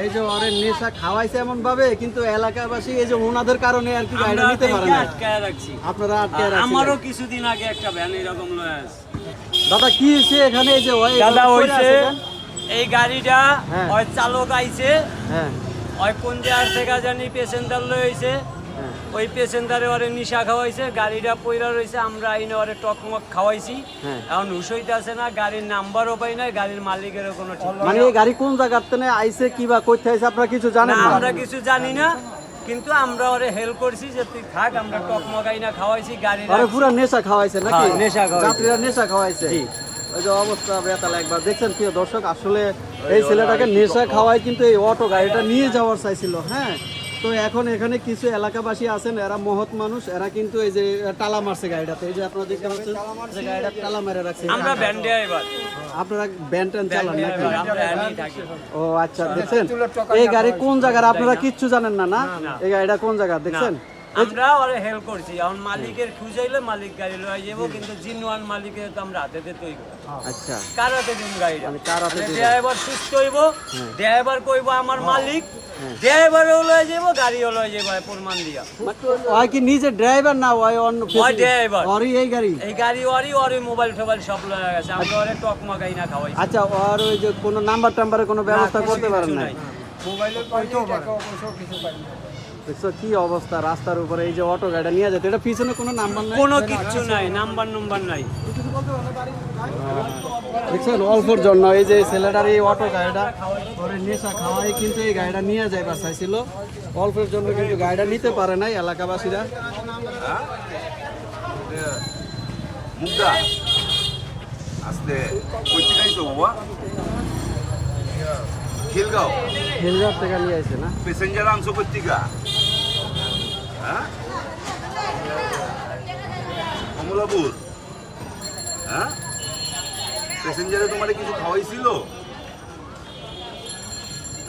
এই যে ওরে নেশা খাওয়াইছে এমন ভাবে, কিন্তু এলাকাবাসী এই যে ওনাদের কারণে আর কি গাড়িটা নিতে পারে না। আটকায় রাখছি। আপনারা আটকায় রাখছেন। আমারও কিছুদিন আগে একটা ভ্যান এরকম লয়ে আসছে। দাদা কি হয়েছে এখানে? এই যে ওই দাদা পড়ে হইছে আছে কেন? এই গাড়িটা হ্যাঁ। ওই চালক আইছে, হ্যাঁ ওই কোন জায়গা থেকে জানি প্যাসেঞ্জার লয়ে হইছে, হ্যাঁ ওই প্যাসেঞ্জারে ওরে নিশা খাওয়াইছে, গাড়িটা পইরা রইছে, আমরা আইনে ওরে টকমক খাওয়াইছি। হ্যাঁ। এখন হুশ হইতাছে না, গাড়ির নাম্বারও পাই নাই, গাড়ির মালিকেরও কোনো ঠিক নাই। মানে এই গাড়ি কোন জায়গার থেকে আইছে কি বা কইতে আইছে আপনারা কিছু জানেন না, না? আমরা কিছু জানি না, কিন্তু আমরা ওরে হেল্প করছি যে তুই থাক, আমরা টকমক আইনা খাওয়াইছি গাড়ি। আরে পুরো নেশা খাওয়াইছে নাকি? হ্যাঁ, নেশা খাওয়াইছে। যাত্রীরা নেশা খাওয়াইছে। জি। ওই যে অবস্থা বেতাল একবার দেখছেন প্রিয় দর্শক, আসলে এই ছেলেটাকে নেশা খাওয়াই কিন্তু এই অটো গাড়িটা নিয়ে যাওয়ার চাইছিল। হ্যাঁ, তো এখন এখানে কিছু এলাকাবাসী আছেন, এরা মহৎ মানুষ, এরা কিন্তু এই যে টালা মারছে গাড়িটাতে। এই যে আপনারা দেখতে পাচ্ছেন যে গাড়িটা টালা মেরে রাখছে। আমরা ভ্যান ড্রাইভার, আপনারা ব্যান ট্যান চালান নাকি? আমরা ভ্যানই থাকি। ও আচ্ছা, দেখছেন এই গাড়ি কোন জায়গার আপনারা কিচ্ছু জানেন না? না, এই গাড়িটা কোন জায়গার দেখছেন? আমরা ওরে হেল্প করছি। এখন মালিকের খুঁজাইলে মালিক গাড়ি লয়ে যাবো, কিন্তু জিনওয়ান মালিকের তো আমরা হাতে দিতে হইব। আচ্ছা, কার হাতে দিন গাড়িটা? মানে কার হাতে দিবেন? ড্রাইভার সুস্থ হইব, ড্রাইভার কইব আমার মালিক, ড্রাইভারও লয়ে যাবো, গাড়িও লয়ে যাবো প্রমাণ দিয়া। ওই কি নিজে ড্রাইভার না ওই অন্য? ওই ড্রাইভার। ওরই এই গাড়ি? এই গাড়ি ওরই মোবাইল টোবাইল সব লয়ে গেছে, আমরা ওরে টকমা গাই না খাওয়াই। আচ্ছা, আর ওই যে কোনো নাম্বার টাম্বারে কোনো ব্যবস্থা করতে পারেন না? দেখছো কি অবস্থা রাস্তার উপরে, এই যে অটো গাড়িটা নিয়ে যেতে, এটা পিছনে কোনো নাম্বার নাই, কোনো কিচ্ছু নাই, নাম্বার নাই। দেখছেন অল্পর জন্য এই যে ছেলেটার এই অটো গাড়িটা পরে নেশা খাওয়াই কিন্তু এই গাড়িটা নিয়ে যাইবার চাইছিল, অল্পের জন্য কিন্তু গাড়িটা নিতে পারে নাই এলাকাবাসীরা। মুগদা আস্তে কইতে গাইছো বাবা খিলগাঁও হেলজার থেকে নিয়ে আসে না? প্যাসেঞ্জার আনছো কইতিকা হ্যাঁ কমলাপুর হ্যাঁ প্যাসেঞ্জারে তোমারে কিছু খাওয়াইছিল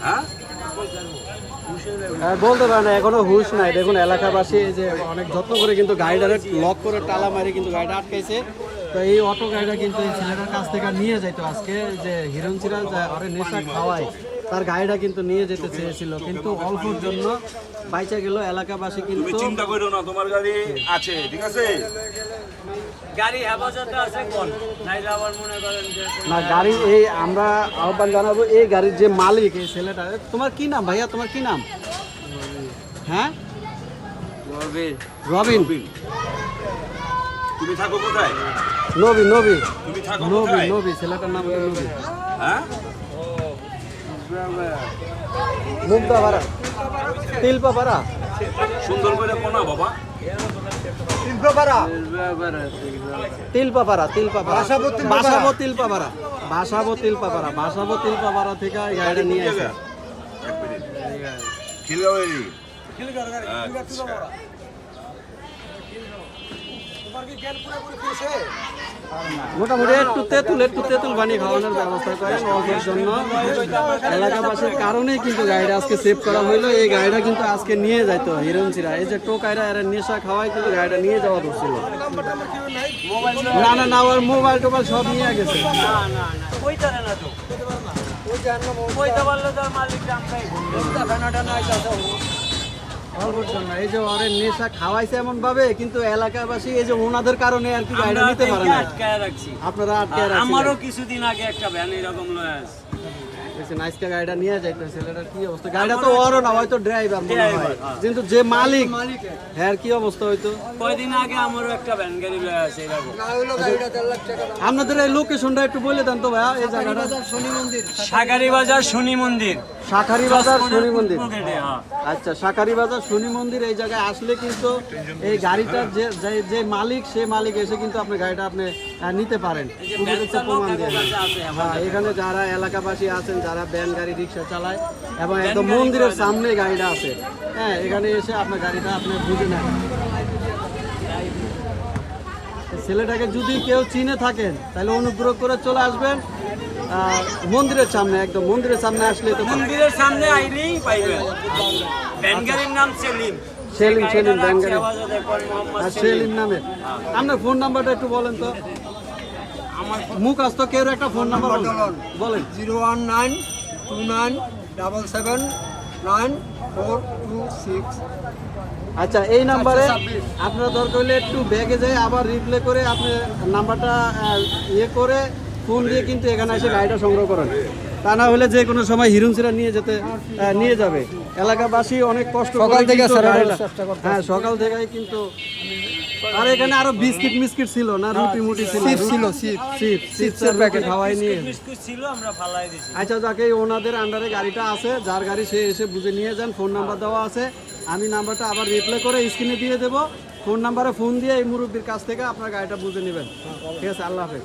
হ্যাঁ বলতে পারে না, এখনো হুশ নাই। দেখুন এলাকাবাসী এই যে অনেক যত্ন করে কিন্তু গাড়িটারে লক করে টালা মারি কিন্তু গাড়িটা আটকাইছে। তো এই অটো গাড়িটা কিন্তু এই ছেলেটার কাছ থেকে নিয়ে যাইতো আজকে, যে হিরণ সিরাজ আরে নেশা খাওয়ায় তার গাড়িটা কিন্তু নিয়ে যেতে চেয়েছিল, কিন্তু অল্পর জন্য বাইচা গেল। এলাকাবাসী তুমি কিন্তু চিন্তা করো না, তোমার গাড়ি আছে, ঠিক আছে? গাড়ি হেফাজতে আছে কোন নাই, আবার মনে করেন যে না গাড়ি এই আমরা আহ্বান জানাবো এই গাড়ির যে মালিক এই ছেলেটা। তোমার কি নাম ভাইয়া? তোমার কি নাম? হ্যাঁ, রবিন। তুমি থাকো কোথায়? নবী নবী তুমি থাকো নবী কোথায়? নবী ছেলেটার নাম হলো নবী। হ্যাঁ মুগদাপাড়া, তিলপাপাড়া, সুন্দর করে কোনা বাবা তিলপাপাড়া, তিলপাপাড়া, বাসাবো তিলপাপাড়া, বাসাবো তিলপাপাড়া, বাসাবো তিলপাপাড়া থেকে এই গাড়িটা নিয়ে আসে। এক মিনিট খিলগাঁওয়েরই আচ্ছা। মোটামুটি একটু তেঁতুল বানিয়ে খাওয়ানোর ব্যবস্থা করেন অল্পের জন্য। এলাকাবাসীর কারণেই কিন্তু গাড়িটা আজকে সেভ করা হইলো। এই গাড়িটা কিন্তু আজকে নিয়ে যাইতো হিরণচিরা, এই যে টোকাইরা এরা নেশা খাওয়াই কিন্তু গাড়িটা নিয়ে যাওয়া ধরছিল। না ওর মোবাইল টোবাইল সব নিয়ে গেছে। না কইতারে না তো, কইতে পারলে তো মালিক আমরাই ঘুরতে নাই তো। অল্পের জন্য এই যে ওরে নেশা খাওয়াইছে এমন ভাবে, কিন্তু এলাকাবাসী এই যে ওনাদের কারণে আর কি গাড়িটা নিতে পারে না। আটকায় রাখছি। আপনারা আটকায় রাখছেন। আমারও কিছুদিন আগে একটা ভ্যান এরকম লয়ে আসছে। দেখছেন আজকে গাড়িটা নিয়ে যাইতো, ছেলেটার কি অবস্থা। গাড়িটা তো ওরও না, হয়তো ড্রাইভার মনে হয়, কিন্তু যে মালিক হ্যাঁ কি অবস্থা হইতো। কয়দিন আগে আমারও একটা ভ্যান গাড়ি লয়ে আসছে এরকম। আপনাদের এই লোকেশনটা একটু বলে দেন তো ভাইয়া। এই জায়গাটা শাকারি বাজার শনি মন্দির, শাকারি বাজার শনি মন্দির। পকেটে, হ্যাঁ। আচ্ছা, শাকারি বাজার শনি মন্দির। এই জায়গায় আসলে কিন্তু এই গাড়িটার যে মালিক, সে মালিক এসে কিন্তু আপনি গাড়িটা আপনি নিতে পারেন। এই যে উপযুক্ত ভ্যান চালক প্রমাণ দিয়ে। কাছে আছে হ্যাঁ, এখানে যারা এলাকাবাসী আছেন, যারা ভ্যান গাড়ি রিক্সা চালায় এবং একদম মন্দিরের সামনে গাড়িটা আছে, হ্যাঁ এখানে এসে আপনার গাড়িটা আপনি বুঝে নেন। ছেলেটাকে যদি কেউ চিনে থাকেন তাহলে অনুগ্রহ করে চলে আসবেন মন্দিরের সামনে, একদম মন্দিরের সামনে আসলে তো মন্দিরের সামনে আইলেই পাইবেন। ভ্যান গাড়ির নাম সেলিম। সেলিম ভ্যান গাড়ি। আওয়াজে পর মোহাম্মদ আর সেলিম নামে আপনার ফোন নাম্বারটা একটু বলেন তো। আমার মুখ আসতো কেউ একটা ফোন নাম্বার বলেন। 01929 77946। আচ্ছা এই নাম্বারে আপনার দরকার হলে একটু ব্যাগে যায় আবার রিপ্লে করে আপনি নাম্বারটা ইয়ে করে ফোন দিয়ে কিন্তু এখানে এসে গাড়িটা সংগ্রহ করেন। তা না হলে যে কোনো সময় হিরুনসিরা নিয়ে যাবে। এলাকাবাসী অনেক কষ্ট করে সকাল থেকে কিন্তু স্যার গাড়িটা- চেষ্টা করতে হ্যাঁ সকাল থেকেই কিন্তু আর এখানে আরো বিস্কিট মিস্কিট ছিল না, রুটি মুটি ছিল, চিপস ছিল, চিপস। চিপসের প্যাকেট খাওয়াই নিয়ে। বিস্কুট ছিল আমরা ফালাই দিছি। আচ্ছা যাকে ওনাদের আন্ডারে গাড়িটা আছে, যার গাড়ি সে এসে বুঝে নিয়ে যান। ফোন নাম্বার দেওয়া আছে, আমি নাম্বারটা আবার রিপ্লে করে স্ক্রিনে দিয়ে দেবো। ফোন নাম্বারে ফোন দিয়ে এই মুরব্বির কাছ থেকে আপনার গাড়িটা বুঝে নেবেন। ঠিক আছে, আল্লাহ হাফেজ।